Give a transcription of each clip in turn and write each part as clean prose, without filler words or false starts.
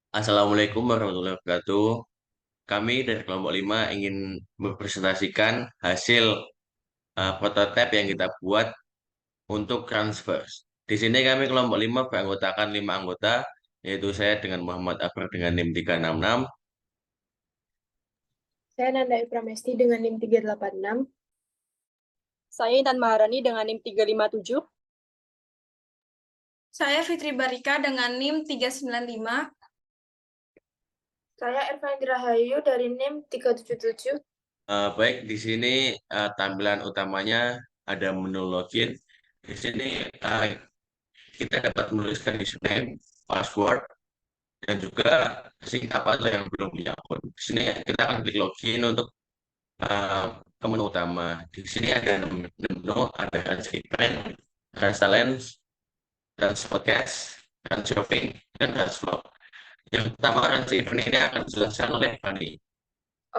Assalamualaikum warahmatullahi wabarakatuh. Kami dari kelompok 5 ingin mempresentasikan hasil prototipe yang kita buat untuk transfer. Di sini kami kelompok 5 beranggotakan 5 anggota, yaitu saya dengan Muhammad Akbar dengan NIM 366, Saya Nanda Pramesti dengan NIM 386. Saya Intan Maharani dengan NIM 357. Saya Fitri Barika dengan NIM 395. Saya Ervan Rahayu dari NIM 377. Baik, di sini tampilan utamanya ada menu login. Di sini kita dapat menuliskan username, password, dan juga singkat apa yang belum punya akun. Di sini kita akan klik login untuk ke menu utama. Di sini ada menu, ada Range Event, Range Talents, Range Podcast, Range Shopping, dan Range Vlog. Yang pertama, Range Event ini akan dijelaskan oleh Fani.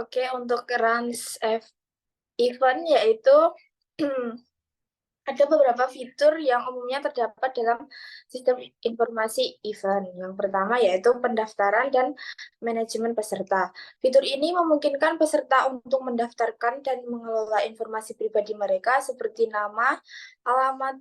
Oke, untuk Range Event yaitu ada beberapa fitur yang umumnya terdapat dalam sistem informasi event. Yang pertama yaitu pendaftaran dan manajemen peserta. Fitur ini memungkinkan peserta untuk mendaftarkan dan mengelola informasi pribadi mereka seperti nama, alamat,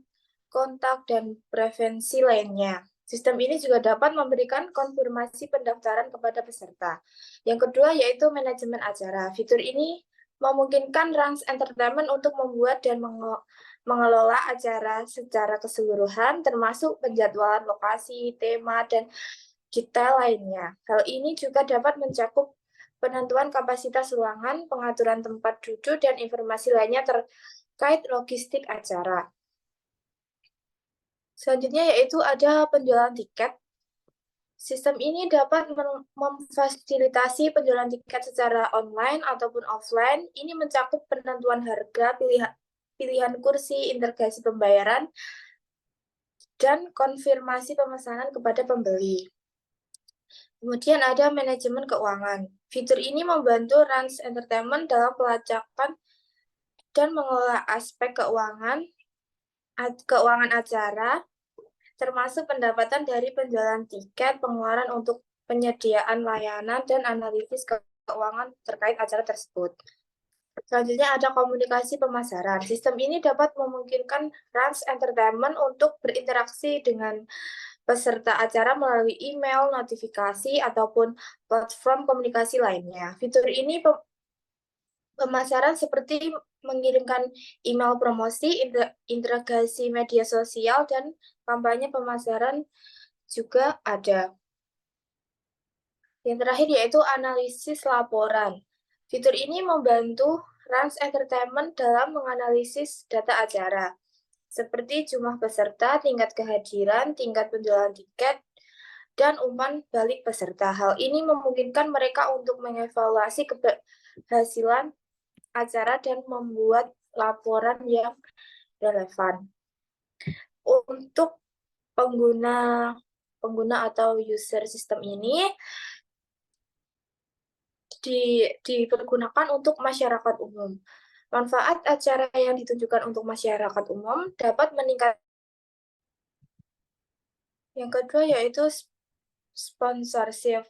kontak, dan preferensi lainnya. Sistem ini juga dapat memberikan konfirmasi pendaftaran kepada peserta. Yang kedua yaitu manajemen acara. Fitur ini memungkinkan Range Entertainment untuk membuat dan mengelola acara secara keseluruhan, termasuk penjadwalan lokasi, tema, dan detail lainnya. Hal ini juga dapat mencakup penentuan kapasitas ruangan, pengaturan tempat duduk, dan informasi lainnya terkait logistik acara. Selanjutnya yaitu ada penjualan tiket. Sistem ini dapat memfasilitasi penjualan tiket secara online ataupun offline. Ini mencakup penentuan harga, pilihan kursi, integrasi pembayaran, dan konfirmasi pemesanan kepada pembeli. Kemudian ada manajemen keuangan. Fitur ini membantu Range Entertainment dalam pelacakan dan mengelola aspek keuangan acara, termasuk pendapatan dari penjualan tiket, pengeluaran untuk penyediaan layanan, dan analisis keuangan terkait acara tersebut. Selanjutnya ada komunikasi pemasaran. Sistem ini dapat memungkinkan Range Entertainment untuk berinteraksi dengan peserta acara melalui email, notifikasi, ataupun platform komunikasi lainnya. Fitur ini pemasaran seperti mengirimkan email promosi, integrasi media sosial, dan kampanye pemasaran juga ada. Yang terakhir yaitu analisis laporan. Fitur ini membantu Range Entertainment dalam menganalisis data acara, seperti jumlah peserta, tingkat kehadiran, tingkat penjualan tiket, dan umpan balik peserta. Hal ini memungkinkan mereka untuk mengevaluasi keberhasilan acara dan membuat laporan yang relevan. Untuk pengguna atau user sistem ini dipergunakan untuk masyarakat umum. Manfaat acara yang ditunjukkan untuk masyarakat umum dapat meningkat. Yang kedua yaitu sponsorship,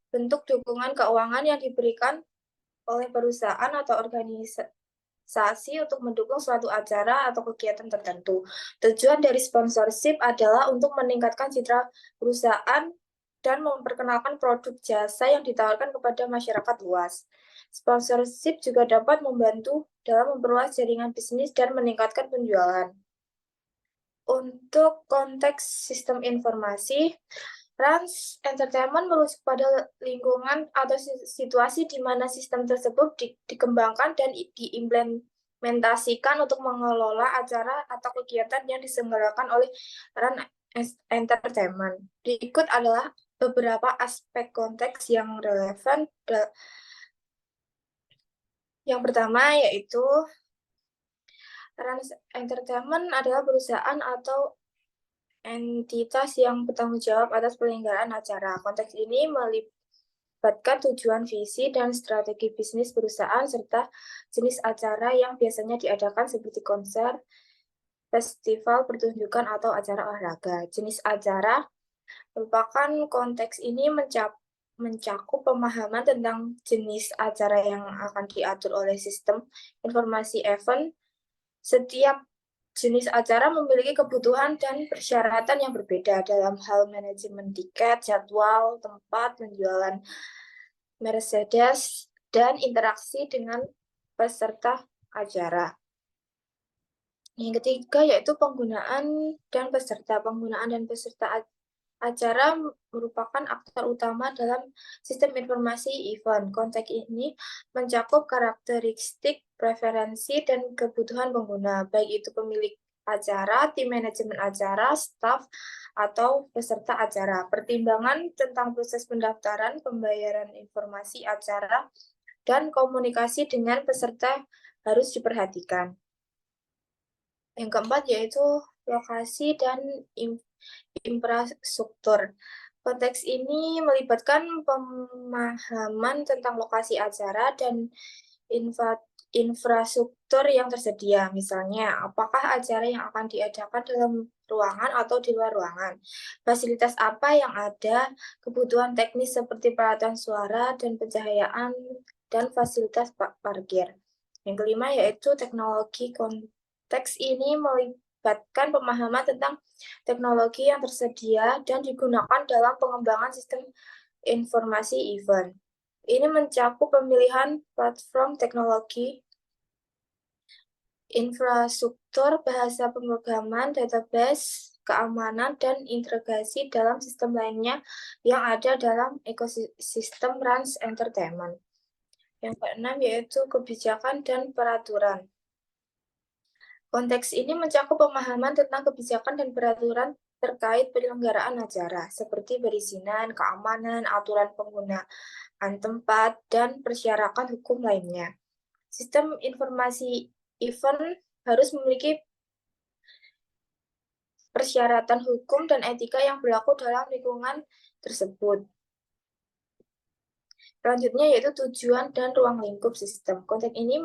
bentuk dukungan keuangan yang diberikan oleh perusahaan atau organisasi untuk mendukung suatu acara atau kegiatan tertentu. Tujuan dari sponsorship adalah untuk meningkatkan citra perusahaan dan memperkenalkan produk jasa yang ditawarkan kepada masyarakat luas. Sponsorship juga dapat membantu dalam memperluas jaringan bisnis dan meningkatkan penjualan. Untuk konteks sistem informasi, Range Entertainment merujuk pada lingkungan atau situasi di mana sistem tersebut dikembangkan dan diimplementasikan untuk mengelola acara atau kegiatan yang diselenggarakan oleh Range Entertainment. Berikut adalah beberapa aspek konteks yang relevan. Yang pertama yaitu Range Entertainment adalah perusahaan atau entitas yang bertanggung jawab atas penyelenggaraan acara. Konteks ini melibatkan tujuan, visi, dan strategi bisnis perusahaan serta jenis acara yang biasanya diadakan seperti konser, festival, pertunjukan, atau acara olahraga. Jenis acara Merupakan konteks ini mencakup pemahaman tentang jenis acara yang akan diatur oleh sistem informasi event. Setiap jenis acara memiliki kebutuhan dan persyaratan yang berbeda dalam hal manajemen tiket, jadwal, tempat, penjualan Mercedes, dan interaksi dengan peserta acara. Yang ketiga yaitu penggunaan dan peserta. Penggunaan dan peserta acara merupakan aktor utama dalam sistem informasi event. Konteks ini mencakup karakteristik, preferensi, dan kebutuhan pengguna, baik itu pemilik acara, tim manajemen acara, staf, atau peserta acara. Pertimbangan tentang proses pendaftaran, pembayaran informasi acara, dan komunikasi dengan peserta harus diperhatikan. Yang keempat yaitu lokasi dan infrastruktur. Konteks ini melibatkan pemahaman tentang lokasi acara dan infrastruktur yang tersedia. Misalnya, apakah acara yang akan diadakan dalam ruangan atau di luar ruangan? Fasilitas apa yang ada? Kebutuhan teknis seperti peralatan suara dan pencahayaan dan fasilitas parkir. Yang kelima yaitu teknologi. Konteks ini melibatkan pemahaman tentang teknologi yang tersedia dan digunakan dalam pengembangan sistem informasi event. Ini mencakup pemilihan platform teknologi, infrastruktur, bahasa pemrograman, database, keamanan, dan integrasi dalam sistem lainnya yang ada dalam ekosistem Rans Entertainment. Yang keenam yaitu kebijakan dan peraturan. Konteks ini mencakup pemahaman tentang kebijakan dan peraturan terkait penyelenggaraan acara, seperti perizinan, keamanan, aturan penggunaan tempat, dan persyaratan hukum lainnya. Sistem informasi event harus memiliki persyaratan hukum dan etika yang berlaku dalam lingkungan tersebut. Selanjutnya yaitu tujuan dan ruang lingkup sistem. Konteks ini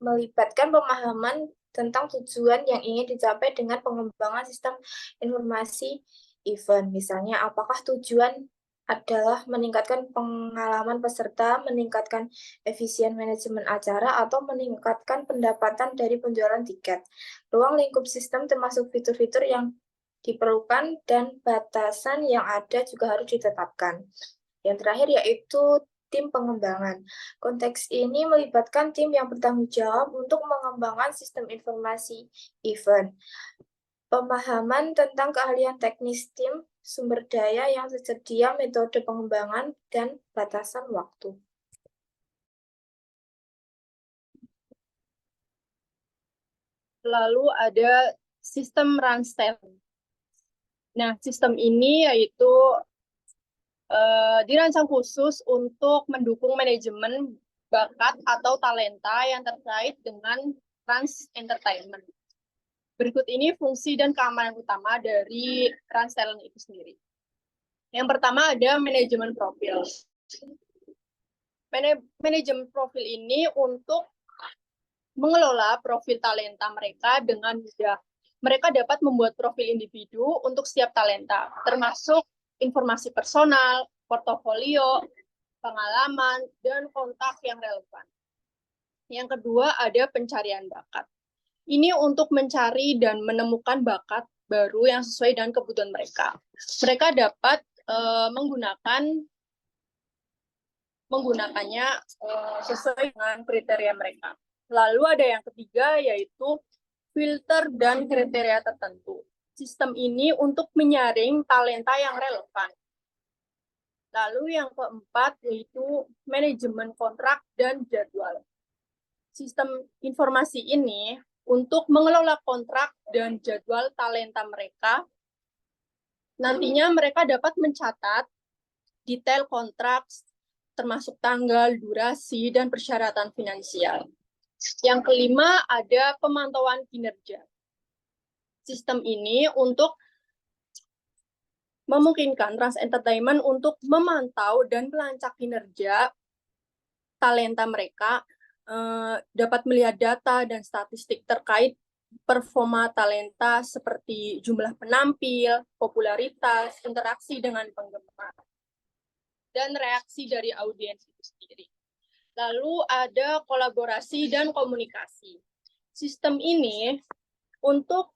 melibatkan pemahaman tentang tujuan yang ingin dicapai dengan pengembangan sistem informasi event. Misalnya, apakah tujuan adalah meningkatkan pengalaman peserta, meningkatkan efisien manajemen acara, atau meningkatkan pendapatan dari penjualan tiket. Ruang lingkup sistem termasuk fitur-fitur yang diperlukan dan batasan yang ada juga harus ditetapkan. Yang terakhir yaitu tim pengembangan. Konteks ini melibatkan tim yang bertanggung jawab untuk mengembangkan sistem informasi event. Pemahaman tentang keahlian teknis tim, sumber daya yang tersedia, metode pengembangan, dan batasan waktu. Lalu ada sistem Randstad. Nah, sistem ini yaitu dirancang khusus untuk mendukung manajemen bakat atau talenta yang terkait dengan Rans Entertainment. Berikut ini fungsi dan keamanan utama dari Rans Talent itu sendiri. Yang pertama ada manajemen profil. Manajemen profil ini untuk mengelola profil talenta mereka dengan mudah. Mereka dapat membuat profil individu untuk setiap talenta, termasuk informasi personal, portofolio, pengalaman, dan kontak yang relevan. Yang kedua ada pencarian bakat. Ini untuk mencari dan menemukan bakat baru yang sesuai dengan kebutuhan mereka. Mereka dapat menggunakannya sesuai dengan kriteria mereka. Lalu ada yang ketiga yaitu filter dan kriteria tertentu. Sistem ini untuk menyaring talenta yang relevan. Lalu yang keempat yaitu manajemen kontrak dan jadwal. Sistem informasi ini untuk mengelola kontrak dan jadwal talenta mereka. Nantinya mereka dapat mencatat detail kontrak, termasuk tanggal, durasi, dan persyaratan finansial. Yang kelima ada pemantauan kinerja. Sistem ini untuk memungkinkan Rans Entertainment untuk memantau dan melacak kinerja talenta mereka, dapat melihat data dan statistik terkait performa talenta seperti jumlah penampil, popularitas, interaksi dengan penggemar, dan reaksi dari audiens itu sendiri. Lalu ada kolaborasi dan komunikasi. Sistem ini untuk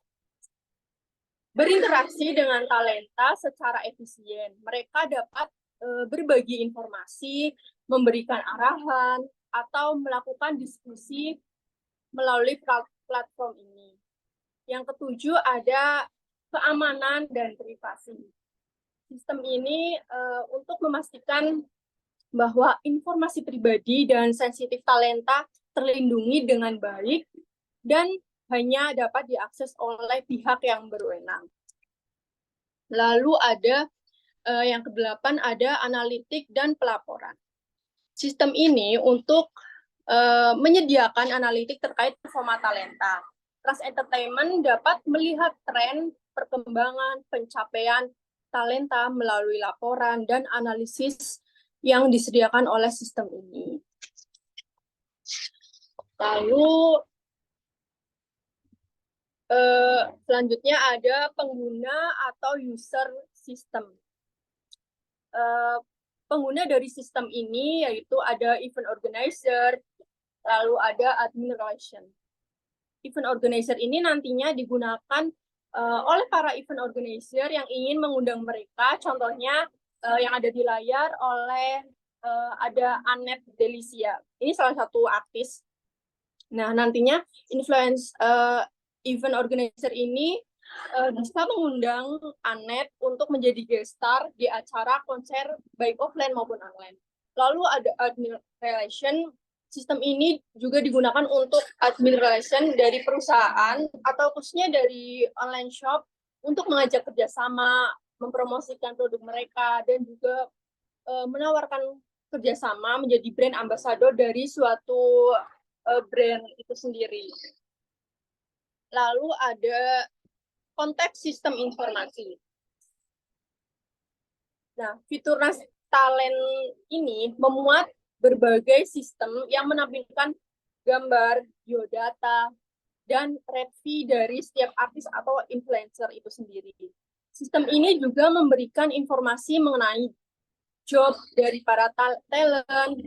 berinteraksi dengan talenta secara efisien. Mereka dapat berbagi informasi, memberikan arahan, atau melakukan diskusi melalui platform ini. Yang ketujuh ada keamanan dan privasi. Sistem ini untuk memastikan bahwa informasi pribadi dan sensitif talenta terlindungi dengan baik dan hanya dapat diakses oleh pihak yang berwenang. Lalu ada yang ke-8 ada analitik dan pelaporan. Sistem ini untuk menyediakan analitik terkait performa talenta. Trust Entertainment dapat melihat tren, perkembangan, pencapaian talenta melalui laporan dan analisis yang disediakan oleh sistem ini. Lalu selanjutnya ada pengguna atau user system. Pengguna dari sistem ini yaitu ada event organizer, lalu ada admin relation. Event organizer ini nantinya digunakan oleh para event organizer yang ingin mengundang mereka, contohnya yang ada di layar oleh ada Annette Delicia. Ini salah satu artis. Nah, nantinya influence event organizer ini bisa mengundang Annette untuk menjadi guest star di acara konser baik offline maupun online. Lalu ada admin relation. Sistem ini juga digunakan untuk admin relation dari perusahaan atau khususnya dari online shop untuk mengajak kerjasama, mempromosikan produk mereka, dan juga menawarkan kerjasama menjadi brand ambassador dari suatu brand itu sendiri. Lalu ada konteks sistem informasi. Nah, fitur talent ini memuat berbagai sistem yang menampilkan gambar, biodata, dan red fee dari setiap artis atau influencer itu sendiri. Sistem ini juga memberikan informasi mengenai job dari para talent,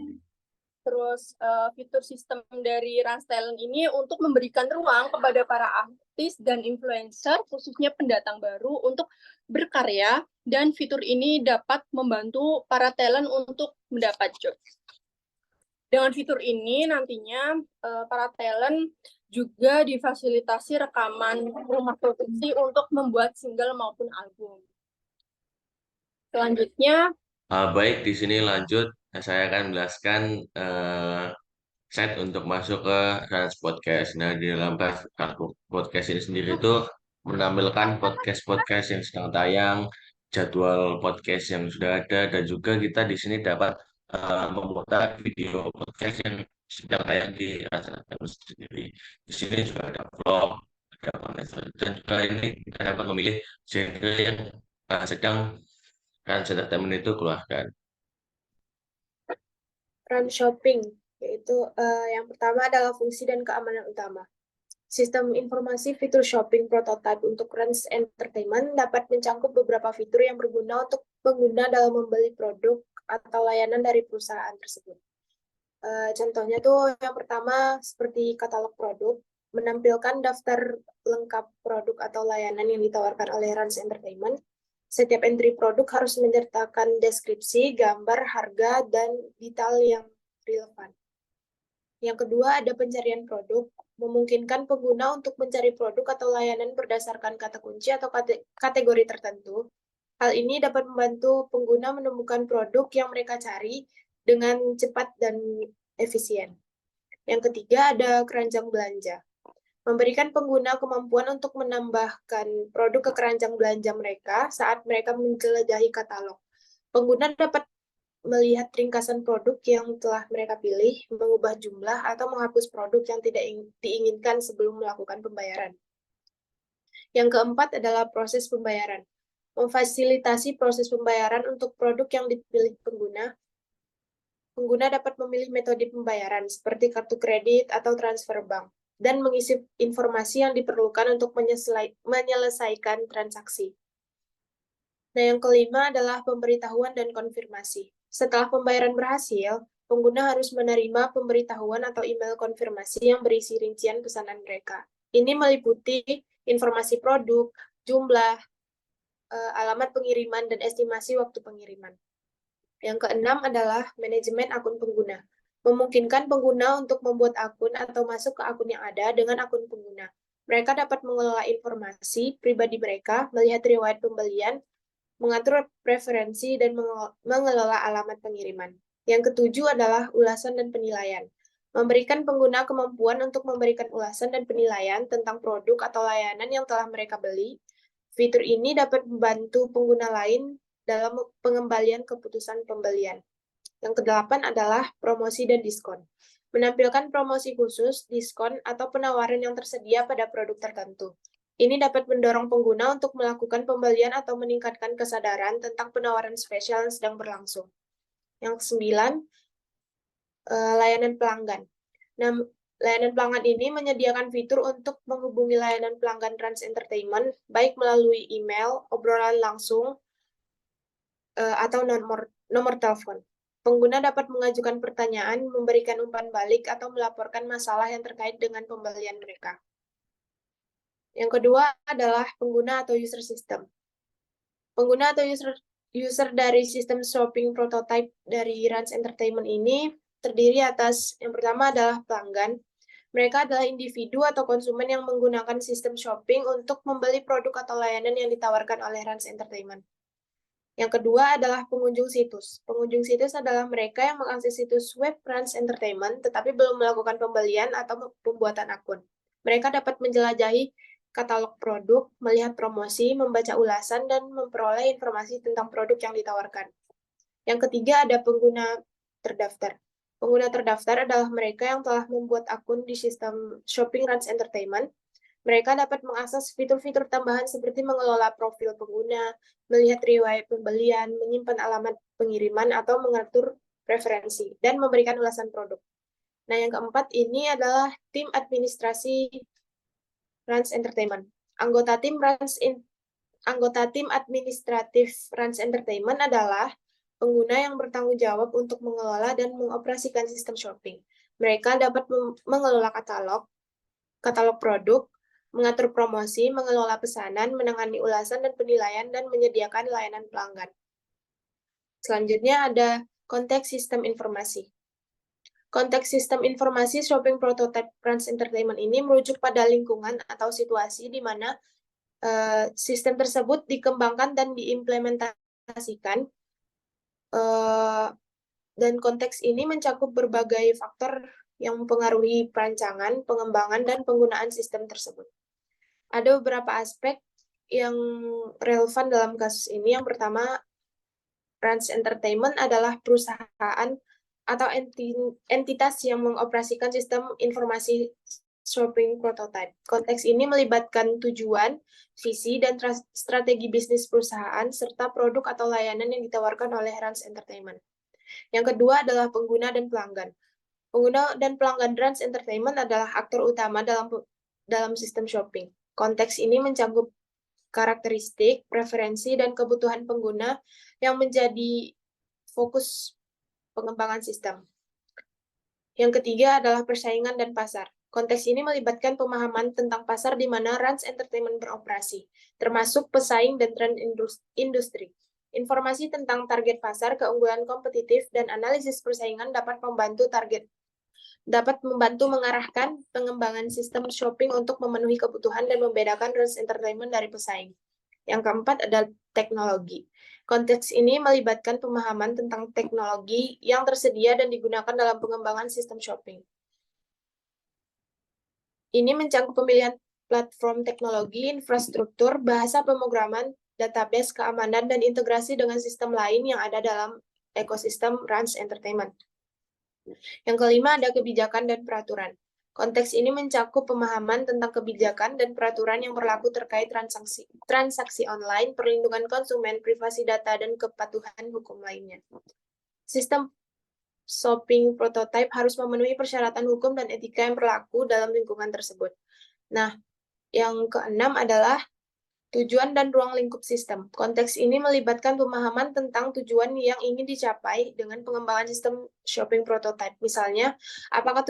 terus fitur sistem dari Rans Talent ini untuk memberikan ruang kepada para artis dan influencer, khususnya pendatang baru, untuk berkarya, dan fitur ini dapat membantu para talent untuk mendapat job. Dengan fitur ini nantinya para talent juga difasilitasi rekaman rumah produksi untuk membuat single maupun album. Selanjutnya, Baik, di sini lanjut. Saya akan menjelaskan set untuk masuk ke Rans Podcast. Nah, di dalam podcast ini sendiri itu menampilkan podcast-podcast yang sedang tayang, jadwal podcast yang sudah ada, dan juga kita di sini dapat memutar video podcast yang sedang tayang di Rans Podcast sendiri. Di sini juga ada vlog, ada konten, dan juga ini kita dapat memilih genre yang sedang Rans Entertainment itu keluarkan. Run shopping, yaitu yang pertama adalah fungsi dan keamanan utama. Sistem informasi fitur shopping prototype untuk Rans Entertainment dapat mencangkup beberapa fitur yang berguna untuk pengguna dalam membeli produk atau layanan dari perusahaan tersebut. Contohnya tuh yang pertama seperti katalog produk, menampilkan daftar lengkap produk atau layanan yang ditawarkan oleh Rans Entertainment. Setiap entry produk harus menyertakan deskripsi, gambar, harga, dan detail yang relevan. Yang kedua, ada pencarian produk, memungkinkan pengguna untuk mencari produk atau layanan berdasarkan kata kunci atau kategori tertentu. Hal ini dapat membantu pengguna menemukan produk yang mereka cari dengan cepat dan efisien. Yang ketiga, ada keranjang belanja. Memberikan pengguna kemampuan untuk menambahkan produk ke keranjang belanja mereka saat mereka menjelajahi katalog. Pengguna dapat melihat ringkasan produk yang telah mereka pilih, mengubah jumlah, atau menghapus produk yang tidak diinginkan sebelum melakukan pembayaran. Yang keempat adalah proses pembayaran. Memfasilitasi proses pembayaran untuk produk yang dipilih pengguna. Pengguna dapat memilih metode pembayaran seperti kartu kredit atau transfer bank. dan mengisi informasi yang diperlukan untuk menyelesaikan transaksi. Nah, yang kelima adalah pemberitahuan dan konfirmasi. Setelah pembayaran berhasil, pengguna harus menerima pemberitahuan atau email konfirmasi yang berisi rincian pesanan mereka. Ini meliputi informasi produk, jumlah, alamat pengiriman, dan estimasi waktu pengiriman. Yang keenam adalah manajemen akun pengguna. Memungkinkan pengguna untuk membuat akun atau masuk ke akun yang ada dengan akun pengguna. Mereka dapat mengelola informasi pribadi mereka, melihat riwayat pembelian, mengatur preferensi, dan mengelola alamat pengiriman. Yang ketujuh adalah ulasan dan penilaian. Memberikan pengguna kemampuan untuk memberikan ulasan dan penilaian tentang produk atau layanan yang telah mereka beli. Fitur ini dapat membantu pengguna lain dalam pengembalian keputusan pembelian. Yang kedelapan adalah promosi dan diskon. Menampilkan promosi khusus, diskon, atau penawaran yang tersedia pada produk tertentu. Ini dapat mendorong pengguna untuk melakukan pembelian atau meningkatkan kesadaran tentang penawaran spesial yang sedang berlangsung. Yang kesembilan, layanan pelanggan. Nah, layanan pelanggan ini menyediakan fitur untuk menghubungi layanan pelanggan Trans Entertainment, baik melalui email, obrolan langsung, atau nomor telepon. Pengguna dapat mengajukan pertanyaan, memberikan umpan balik, atau melaporkan masalah yang terkait dengan pembelian mereka. Yang kedua adalah pengguna atau user system. Pengguna atau user dari sistem shopping prototype dari Trans Entertainment ini terdiri atas, yang pertama adalah pelanggan. Mereka adalah individu atau konsumen yang menggunakan sistem shopping untuk membeli produk atau layanan yang ditawarkan oleh Trans Entertainment. Yang kedua adalah pengunjung situs. Pengunjung situs adalah mereka yang mengakses situs web Trans Entertainment tetapi belum melakukan pembelian atau pembuatan akun. Mereka dapat menjelajahi katalog produk, melihat promosi, membaca ulasan, dan memperoleh informasi tentang produk yang ditawarkan. Yang ketiga ada pengguna terdaftar. Pengguna terdaftar adalah mereka yang telah membuat akun di sistem shopping Trans Entertainment. Mereka dapat mengakses fitur-fitur tambahan seperti mengelola profil pengguna, melihat riwayat pembelian, menyimpan alamat pengiriman, atau mengatur preferensi, dan memberikan ulasan produk. Nah, yang keempat ini adalah tim administrasi Trans Entertainment. Anggota tim administratif Trans Entertainment adalah pengguna yang bertanggung jawab untuk mengelola dan mengoperasikan sistem shopping. Mereka dapat mengelola katalog produk, mengatur promosi, mengelola pesanan, menangani ulasan dan penilaian, dan menyediakan layanan pelanggan. Selanjutnya ada konteks sistem informasi. Konteks sistem informasi shopping prototype Trans Entertainment ini merujuk pada lingkungan atau situasi di mana sistem tersebut dikembangkan dan diimplementasikan, dan konteks ini mencakup berbagai faktor yang mempengaruhi perancangan, pengembangan, dan penggunaan sistem tersebut. Ada beberapa aspek yang relevan dalam kasus ini. Yang pertama, Trans Entertainment adalah perusahaan atau entitas yang mengoperasikan sistem informasi shopping prototype. Konteks ini melibatkan tujuan, visi, dan strategi bisnis perusahaan, serta produk atau layanan yang ditawarkan oleh Trans Entertainment. Yang kedua adalah pengguna dan pelanggan. Pengguna dan pelanggan Trans Entertainment adalah aktor utama dalam sistem shopping. Konteks ini mencakup karakteristik, preferensi, dan kebutuhan pengguna yang menjadi fokus pengembangan sistem. Yang ketiga adalah persaingan dan pasar. Konteks ini melibatkan pemahaman tentang pasar di mana Trans Entertainment beroperasi, termasuk pesaing dan tren industri. Informasi tentang target pasar, keunggulan kompetitif, dan analisis persaingan dapat membantu mengarahkan pengembangan sistem shopping untuk memenuhi kebutuhan dan membedakan Trans Entertainment dari pesaing. Yang keempat adalah teknologi. Konteks ini melibatkan pemahaman tentang teknologi yang tersedia dan digunakan dalam pengembangan sistem shopping. Ini mencakup pemilihan platform teknologi, infrastruktur, bahasa pemrograman, database, keamanan, dan integrasi dengan sistem lain yang ada dalam ekosistem Trans Entertainment. Yang kelima ada kebijakan dan peraturan. Konteks ini mencakup pemahaman tentang kebijakan dan peraturan yang berlaku terkait transaksi online, perlindungan konsumen, privasi data, dan kepatuhan hukum lainnya. Sistem shopping prototype harus memenuhi persyaratan hukum dan etika yang berlaku dalam lingkungan tersebut. Nah, yang keenam adalah tujuan dan ruang lingkup sistem. Konteks ini melibatkan pemahaman tentang tujuan yang ingin dicapai dengan pengembangan sistem shopping prototype. Misalnya, apakah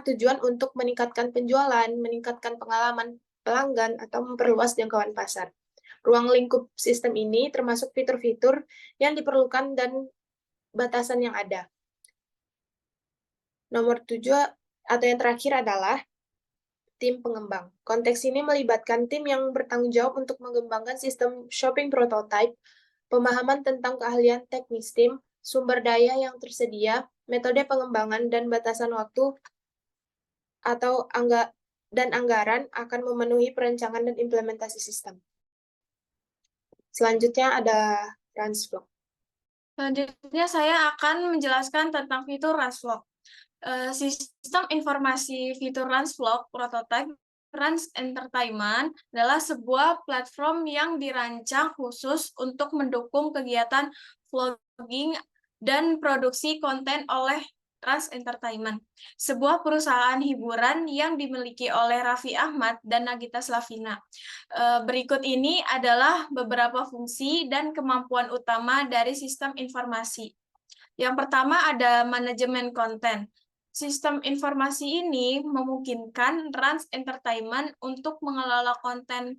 tujuan untuk meningkatkan penjualan, meningkatkan pengalaman pelanggan, atau memperluas jangkauan pasar. Ruang lingkup sistem ini termasuk fitur-fitur yang diperlukan dan batasan yang ada. Nomor 7 atau yang terakhir adalah tim pengembang. Konteks ini melibatkan tim yang bertanggung jawab untuk mengembangkan sistem shopping prototype, pemahaman tentang keahlian teknis tim, sumber daya yang tersedia, metode pengembangan, dan batasan waktu atau anggaran akan memenuhi perencanaan dan implementasi sistem. Selanjutnya ada Ransvlog. Selanjutnya saya akan menjelaskan tentang fitur Ransvlog. Sistem informasi fitur Ransvlog prototype Rans Entertainment adalah sebuah platform yang dirancang khusus untuk mendukung kegiatan vlogging dan produksi konten oleh Rans Entertainment, sebuah perusahaan hiburan yang dimiliki oleh Raffi Ahmad dan Nagita Slavina. Berikut ini adalah beberapa fungsi dan kemampuan utama dari sistem informasi. Yang pertama ada manajemen konten. Sistem informasi ini memungkinkan Rans Entertainment untuk mengelola konten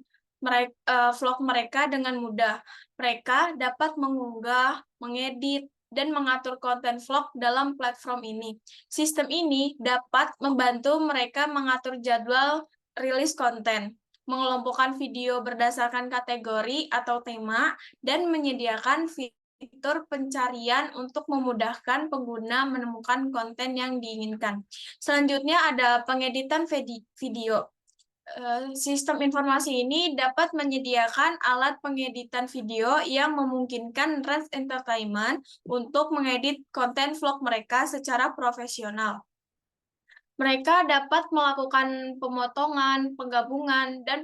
vlog mereka dengan mudah. Mereka dapat mengunggah, mengedit, dan mengatur konten vlog dalam platform ini. Sistem ini dapat membantu mereka mengatur jadwal rilis konten, mengelompokkan video berdasarkan kategori atau tema, dan menyediakan fitur pencarian untuk memudahkan pengguna menemukan konten yang diinginkan. Selanjutnya ada pengeditan video. Sistem informasi ini dapat menyediakan alat pengeditan video yang memungkinkan Rans Entertainment untuk mengedit konten vlog mereka secara profesional. Mereka dapat melakukan pemotongan, penggabungan, dan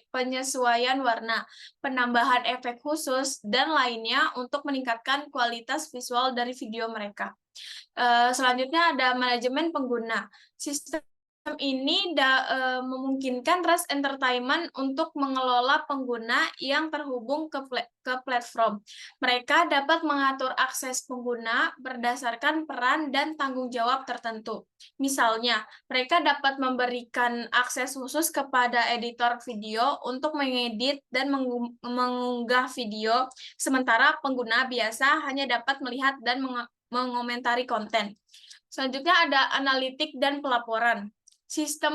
penyesuaian warna, penambahan efek khusus, dan lainnya untuk meningkatkan kualitas visual dari video mereka. Selanjutnya ada manajemen pengguna. Sistem ini memungkinkan Rans Entertainment untuk mengelola pengguna yang terhubung ke platform. Mereka dapat mengatur akses pengguna berdasarkan peran dan tanggung jawab tertentu. Misalnya, mereka dapat memberikan akses khusus kepada editor video untuk mengedit dan mengunggah video, sementara pengguna biasa hanya dapat melihat dan mengomentari konten. Selanjutnya ada analitik dan pelaporan. Sistem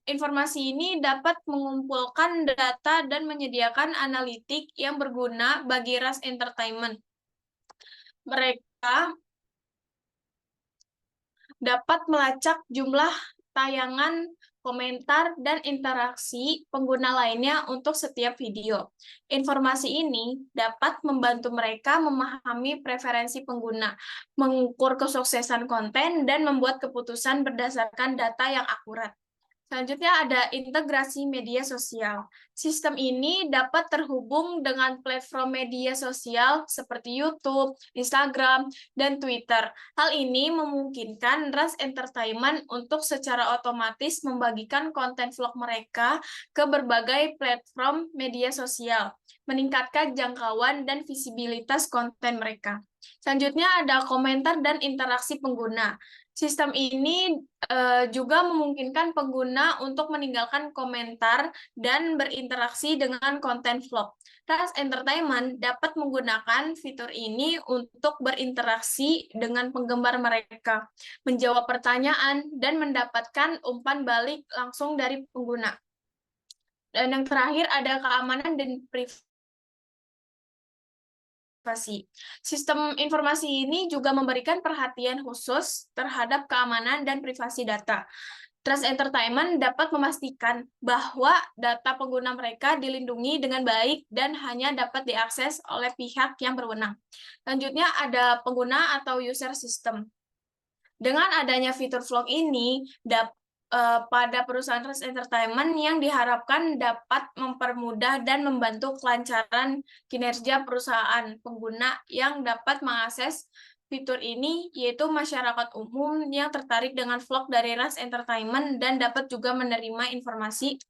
informasi ini dapat mengumpulkan data dan menyediakan analitik yang berguna bagi Rans Entertainment. Mereka dapat melacak jumlah tayangan, komentar, dan interaksi pengguna lainnya untuk setiap video. Informasi ini dapat membantu mereka memahami preferensi pengguna, mengukur kesuksesan konten, dan membuat keputusan berdasarkan data yang akurat. Selanjutnya ada integrasi media sosial. Sistem ini dapat terhubung dengan platform media sosial seperti YouTube, Instagram, dan Twitter. Hal ini memungkinkan Rans Entertainment untuk secara otomatis membagikan konten vlog mereka ke berbagai platform media sosial, meningkatkan jangkauan dan visibilitas konten mereka. Selanjutnya ada komentar dan interaksi pengguna. Sistem ini juga memungkinkan pengguna untuk meninggalkan komentar dan berinteraksi dengan konten vlog. Rans Entertainment dapat menggunakan fitur ini untuk berinteraksi dengan penggemar mereka, menjawab pertanyaan, dan mendapatkan umpan balik langsung dari pengguna. Dan yang terakhir ada keamanan dan privasi. Sistem informasi ini juga memberikan perhatian khusus terhadap keamanan dan privasi data. Rans Entertainment dapat memastikan bahwa data pengguna mereka dilindungi dengan baik dan hanya dapat diakses oleh pihak yang berwenang. Selanjutnya ada pengguna atau user system. Dengan adanya fitur vlog ini, pada perusahaan Rans Entertainment yang diharapkan dapat mempermudah dan membantu kelancaran kinerja perusahaan pengguna yang dapat mengakses fitur ini, yaitu masyarakat umum yang tertarik dengan vlog dari Rans Entertainment dan dapat juga menerima informasi.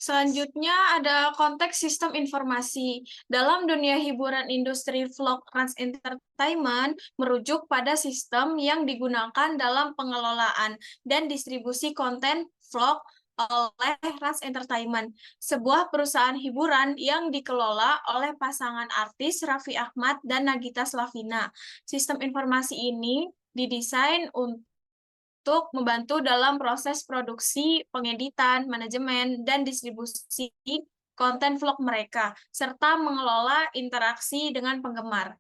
Selanjutnya ada konteks sistem informasi. Dalam dunia hiburan industri vlog Rans Entertainment merujuk pada sistem yang digunakan dalam pengelolaan dan distribusi konten vlog oleh Rans Entertainment, sebuah perusahaan hiburan yang dikelola oleh pasangan artis Raffi Ahmad dan Nagita Slavina. Sistem informasi ini didesain untuk membantu dalam proses produksi, pengeditan, manajemen, dan distribusi konten vlog mereka, serta mengelola interaksi dengan penggemar.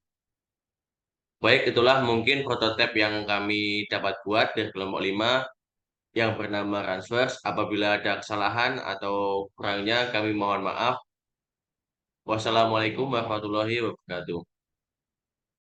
Baik, itulah mungkin prototipe yang kami dapat buat dari kelompok 5 yang bernama Ransverse. Apabila ada kesalahan atau kurangnya, kami mohon maaf. Wassalamualaikum warahmatullahi wabarakatuh.